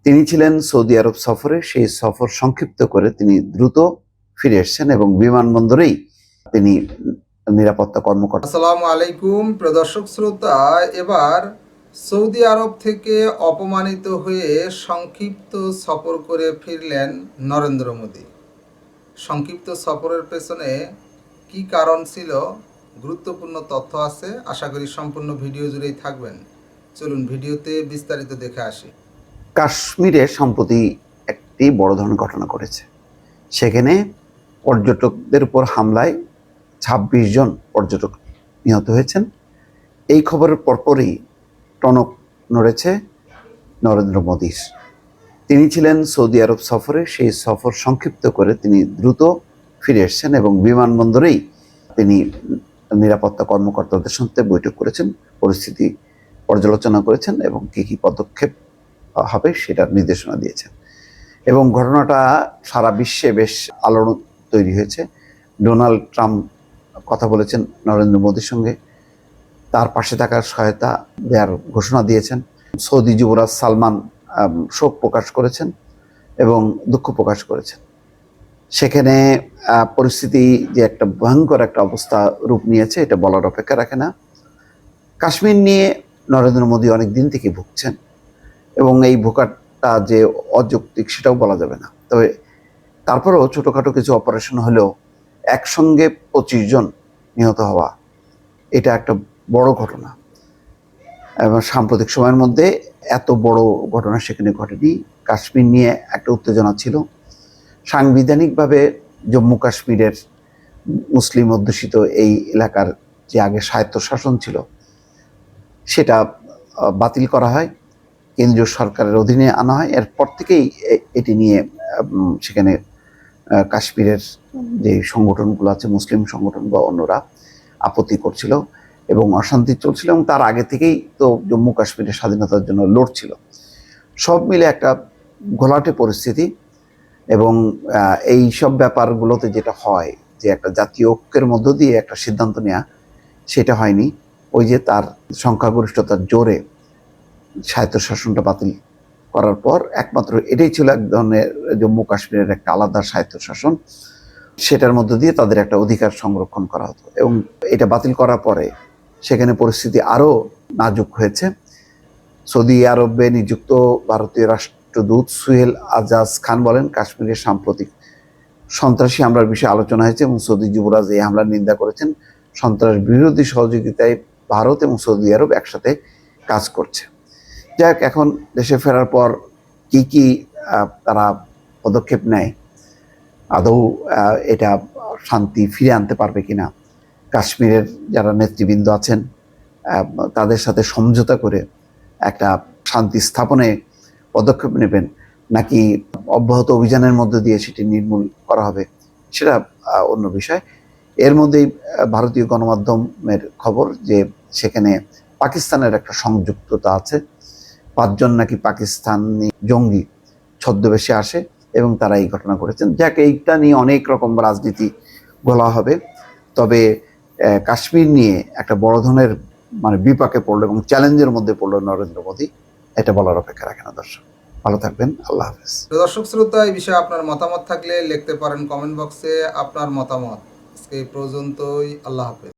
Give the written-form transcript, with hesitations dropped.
তিনি ছিলেন সৌদি আরব সফরে। সেই সফর সংক্ষিপ্ত করে তিনি দ্রুত ফিরে এসেছেন এবং বিমানবন্দরেই তিনি নিরাপত্তা কর্মকর্তা। আসসালামু আলাইকুম প্রদর্শক শ্রোতা, এবার সৌদি আরব থেকে অপমানিত হয়ে সংক্ষিপ্ত সফর করে ফিরলেন নরেন্দ্র মোদী। সংক্ষিপ্ত সফরের পেছনে কি কারণ ছিল, গুরুত্বপূর্ণ তথ্য আছে। আশা করি সম্পূর্ণ ভিডিও জুড়েই থাকবেন। চলুন ভিডিওতে বিস্তারিত দেখে আসি। কাশ্মীরে সম্প্রতি একটি বড় ধরনের ঘটনা ঘটেছে। সেখানে পর্যটকদের উপর হামলায় ২৬ জন পর্যটক নিহত হয়েছেন। এই খবরের পরপরই টনক নড়েছে নরেন্দ্র মোদীর। তিনি ছিলেন সৌদি আরব সফরে। সেই সফর সংক্ষিপ্ত করে তিনি দ্রুত ফিরে এসেছেন এবং বিমানবন্দরেই তিনি নিরাপত্তা কর্মকর্তাদের সাথে বৈঠক করেছেন, পরিস্থিতি পর্যালোচনা করেছেন এবং কী পদক্ষেপ হবে সেটার নির্দেশনা দিয়েছেন। এবং ঘটনাটা সারা বিশ্বে বেশ আলোড়ন তৈরি হয়েছে। ডোনাল্ড ট্রাম্প কথা বলেছেন নরেন্দ্র মোদীর সঙ্গে, তার পাশে থাকার সহায়তা দেওয়ার ঘোষণা দিয়েছেন। সৌদি যুবরাজ সালমান শোক প্রকাশ করেছেন এবং দুঃখ প্রকাশ করেছেন। সেখানে পরিস্থিতি যে একটা ভয়ঙ্কর একটা অবস্থা রূপ নিয়েছে এটা বলার অপেক্ষা রাখে না। কাশ্মীর নিয়ে নরেন্দ্র মোদী অনেক দিন থেকে ভুগছেন এবং এই ভোকাটা যে অযৌক্তিক সেটাও বলা যাবে না। তবে তারপরেও ছোটোখাটো কিছু অপারেশন হলেও একসঙ্গে ২৫ জন নিহত হওয়া এটা একটা বড় ঘটনা এবং সাম্প্রতিক সময়ের মধ্যে এত বড় ঘটনা সেখানে ঘটেনি। কাশ্মীর নিয়ে একটা উত্তেজনা ছিল। সাংবিধানিকভাবে জম্মু কাশ্মীরের মুসলিম অধ্যুষিত এই এলাকার যে আগে স্বায়ত্তশাসন ছিল সেটা বাতিল করা হয়, কেন্দ্রীয় সরকারের অধীনে আনা হয়। এরপর থেকেই এটি নিয়ে সেখানে কাশ্মীরের যে সংগঠনগুলো আছে, মুসলিম সংগঠন বা অন্যরা আপত্তি করছিল এবং অশান্তি চলছিল এবং তার আগে থেকেই তো জম্মু কাশ্মীরের স্বাধীনতার জন্য লড়ছিল। সব মিলে একটা ঘোলাটে পরিস্থিতি এবং এই সব ব্যাপারগুলোতে যেটা হয় যে একটা জাতীয় ঐক্যের মধ্য দিয়ে একটা সিদ্ধান্ত নেওয়া, সেটা হয়নি। ওই যে তার সংখ্যাগরিষ্ঠতার জোরে স্বায়ত্তশাসনটা বাতিল করার পর একমাত্র এটাই ছিল এক ধরনের জম্মু কাশ্মীরের একটা আলাদা স্বায়ত্তশাসন, সেটার মধ্য দিয়ে তাদের একটা অধিকার সংরক্ষণ করা হতো। এবং এটা বাতিল করার পরে সেখানে পরিস্থিতি আরও নাজুক হয়েছে। সৌদি আরবে নিযুক্ত ভারতীয় রাষ্ট্রদূত সুহেল আজাজ খান বলেন, কাশ্মীরের সাম্প্রতিক সন্ত্রাসী হামলার বিষয়ে আলোচনা হয়েছে এবং সৌদি যুবরাজ এই হামলার নিন্দা করেছেন। সন্ত্রাস বিরোধী সহযোগিতায় ভারত এবং সৌদি আরব একসাথে কাজ করছে। যাক, এখন দেশে ফেরার পর কি তারা পদক্ষেপ নেয়, আদৌ এটা শান্তি ফিরে আনতে পারবে কিনা, কাশ্মীরের যারা নেতৃবৃন্দ আছেন তাদের সাথে সমঝোতা করে একটা শান্তি স্থাপনে পদক্ষেপ নেবেন নাকি অব্যাহত অভিযানের মধ্য দিয়ে সেটি নির্মূল করা হবে, সেটা অন্য বিষয়। এর মধ্যেই ভারতীয় গণমাধ্যমের খবর যে সেখানে পাকিস্তানের একটা সংযুক্ততা আছে। ৫ জন নাকি পাকিস্তানি জঙ্গি ছদ্মবেশে আসে এবং তারা এই ঘটনা করেছেন। যাক, এইটা নিয়ে অনেক রকম রাজনীতি বলা হবে। তবে কাশ্মীর নিয়ে একটা বড় ধরনের বিপাকে পড়লো এবং চ্যালেঞ্জের মধ্যে পড়লো নরেন্দ্র মোদী, এটা বলার অপেক্ষা রাখে না। দর্শক ভালো থাকবেন, আল্লাহ হাফেজ। দর্শক শ্রোতা, এই বিষয়ে আপনার মতামত থাকলে লিখতে পারেন কমেন্ট বক্সে আপনার মতামত। আজকে এই পর্যন্তই, আল্লাহ হাফেজ।